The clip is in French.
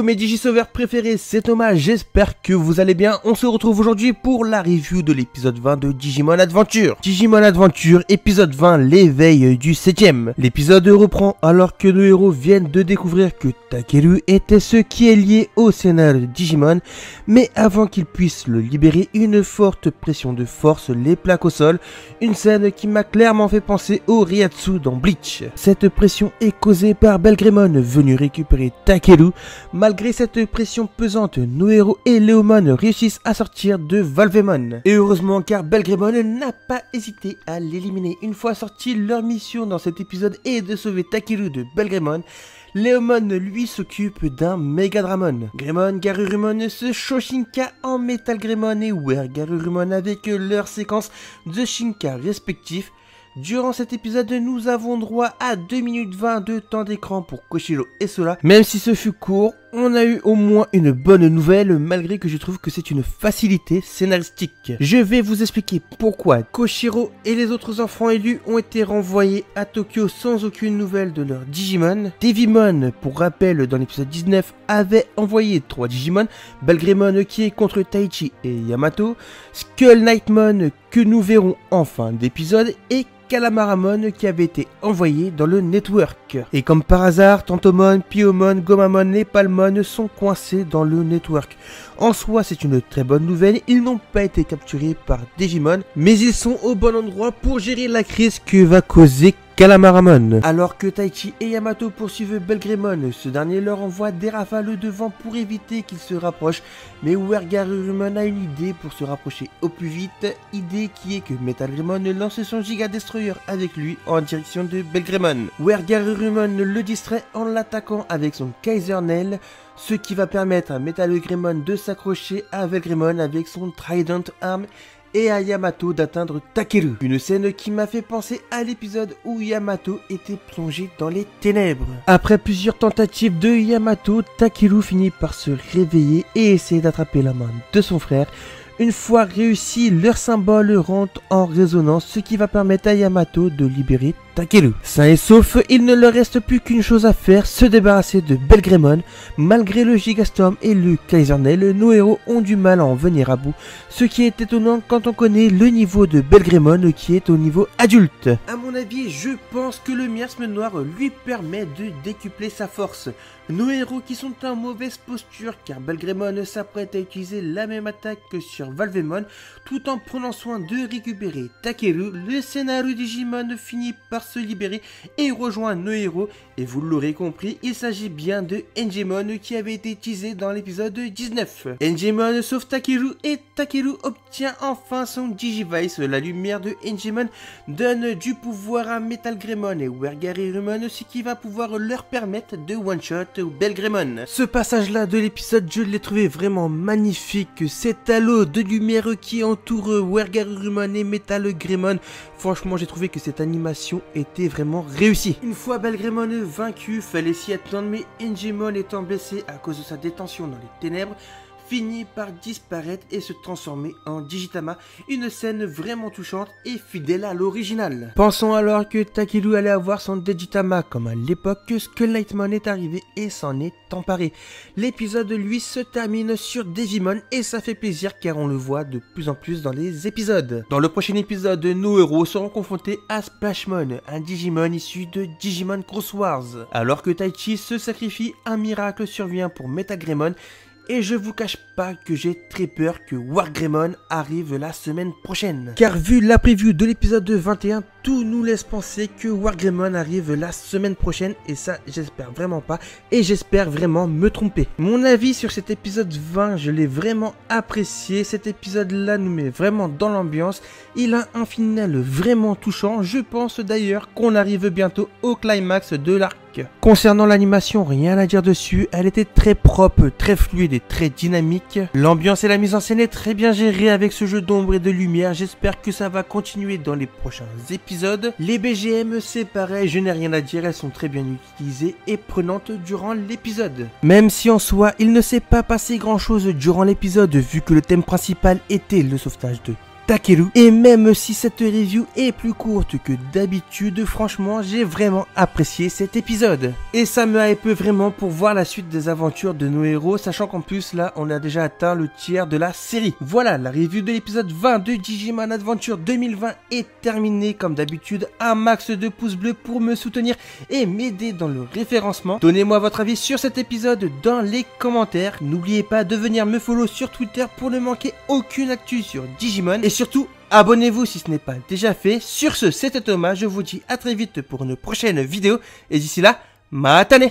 Hello mes Digisauveurs préférés, c'est Thomas, j'espère que vous allez bien. On se retrouve aujourd'hui pour la review de l'épisode 20 de Digimon Adventure. Digimon Adventure, épisode 20, l'éveil du 7ème. L'épisode reprend alors que nos héros viennent de découvrir que Takeru était ce qui est lié au scénario de Digimon. Mais avant qu'ils puissent le libérer, une forte pression de force les plaque au sol. Une scène qui m'a clairement fait penser au Ryatsu dans Bleach. Cette pression est causée par Belgremon venu récupérer Takeru. Malgré cette pression pesante, nos héros et Leomon réussissent à sortir de Valvemon. Et heureusement car Belgremon n'a pas hésité à l'éliminer. Une fois sorti, leur mission dans cet épisode est de sauver Takeru de Belgremon. Leomon lui s'occupe d'un Megadramon. Greymon, Garurumon se Shoshinka en Metal Greymon et Wergarurumon avec leurs séquences de Shinka respectifs. Durant cet épisode, nous avons droit à 2 minutes 20 de temps d'écran pour Koshiro et Sola. Même si ce fut court, on a eu au moins une bonne nouvelle, malgré que je trouve que c'est une facilité scénaristique. Je vais vous expliquer pourquoi Koshiro et les autres enfants élus ont été renvoyés à Tokyo sans aucune nouvelle de leur Digimon. Devimon, pour rappel, dans l'épisode 19, avait envoyé 3 Digimon. Belgremon qui est contre Taichi et Yamato. Skull Knightmon que nous verrons en fin d'épisode et Calamaramon qui avait été envoyé dans le network. Et comme par hasard, Tantomon, Piomon, Gomamon et Palmon sont coincés dans le network. En soi, c'est une très bonne nouvelle, ils n'ont pas été capturés par Digimon, mais ils sont au bon endroit pour gérer la crise que va causer Calamaramon. Alors que Taichi et Yamato poursuivent Belgremon, ce dernier leur envoie des rafales devant pour éviter qu'ils se rapprochent, mais Wergarurumon a une idée pour se rapprocher au plus vite, idée qui est que Metal Greymon lance son Giga Destroyer avec lui en direction de Belgremon. Wergarurumon le distrait en l'attaquant avec son Kaiser Nail, ce qui va permettre à Metal Greymon de s'accrocher à Belgremon avec son Trident Arm et à Yamato d'atteindre Takeru. Une scène qui m'a fait penser à l'épisode où Yamato était plongé dans les ténèbres. Après plusieurs tentatives de Yamato, Takeru finit par se réveiller et essaie d'attraper la main de son frère. Une fois réussi, leur symbole rentre en résonance, ce qui va permettre à Yamato de libérer Takeru. Sain et sauf, il ne leur reste plus qu'une chose à faire, se débarrasser de Belgremon. Malgré le Gigastorm et le Kaiser Nail, nos héros ont du mal à en venir à bout, ce qui est étonnant quand on connaît le niveau de Belgremon qui est au niveau adulte. A mon avis, je pense que le miasme noir lui permet de décupler sa force. Nos héros qui sont en mauvaise posture car Belgremon s'apprête à utiliser la même attaque que sur Valvemon tout en prenant soin de récupérer Takeru. Le scénario Digimon finit par se libérer et rejoint nos héros et vous l'aurez compris, il s'agit bien de Enjemon qui avait été teasé dans l'épisode 19. Enjemon sauve Takeru et Takeru obtient enfin son Digivice. La lumière de Enjemon donne du pouvoir à Metal Greymon et Wergarurumon, ce qui va pouvoir leur permettre de one-shot Belgremon. Ce passage-là de l'épisode, je l'ai trouvé vraiment magnifique. Cet halo de lumière qui entoure Wergarurumon et Metal Greymon, franchement j'ai trouvé que cette animation était vraiment réussie. Une fois Belgremon vaincu, fallait s'y attendre, mais Enjemon étant blessé à cause de sa détention dans les ténèbres, finit par disparaître et se transformer en Digitama, une scène vraiment touchante et fidèle à l'original. Pensons alors que Takeru allait avoir son Digitama comme à l'époque que Skull Knightmon est arrivé et s'en est emparé. L'épisode lui se termine sur Devimon et ça fait plaisir car on le voit de plus en plus dans les épisodes. Dans le prochain épisode, nos héros seront confrontés à Splashmon, un Digimon issu de Digimon Cross Wars. Alors que Taichi se sacrifie, un miracle survient pour Metal Greymon. Et je vous cache pas que j'ai très peur que Wargreymon arrive la semaine prochaine. Car vu la preview de l'épisode 21, tout nous laisse penser que Wargreymon arrive la semaine prochaine. Et ça, j'espère vraiment pas. Et j'espère vraiment me tromper. Mon avis sur cet épisode 20, je l'ai vraiment apprécié. Cet épisode-là nous met vraiment dans l'ambiance. Il a un final vraiment touchant. Je pense d'ailleurs qu'on arrive bientôt au climax de l'arc. Concernant l'animation, rien à dire dessus, elle était très propre, très fluide et très dynamique. L'ambiance et la mise en scène est très bien gérée avec ce jeu d'ombre et de lumière, j'espère que ça va continuer dans les prochains épisodes. Les BGM c'est pareil, je n'ai rien à dire, elles sont très bien utilisées et prenantes durant l'épisode. Même si en soi, il ne s'est pas passé grand chose durant l'épisode vu que le thème principal était le sauvetage de Takeru. Et même si cette review est plus courte que d'habitude, franchement j'ai vraiment apprécié cet épisode. Et ça me hype vraiment pour voir la suite des aventures de nos héros, sachant qu'en plus là on a déjà atteint le tiers de la série. Voilà, la review de l'épisode 20 de Digimon Adventure 2020 est terminée. Comme d'habitude, un max de pouces bleus pour me soutenir et m'aider dans le référencement. Donnez-moi votre avis sur cet épisode dans les commentaires. N'oubliez pas de venir me follow sur Twitter pour ne manquer aucune actu sur Digimon. Et surtout, abonnez-vous si ce n'est pas déjà fait. Sur ce, c'était Thomas, je vous dis à très vite pour une prochaine vidéo. Et d'ici là, matane!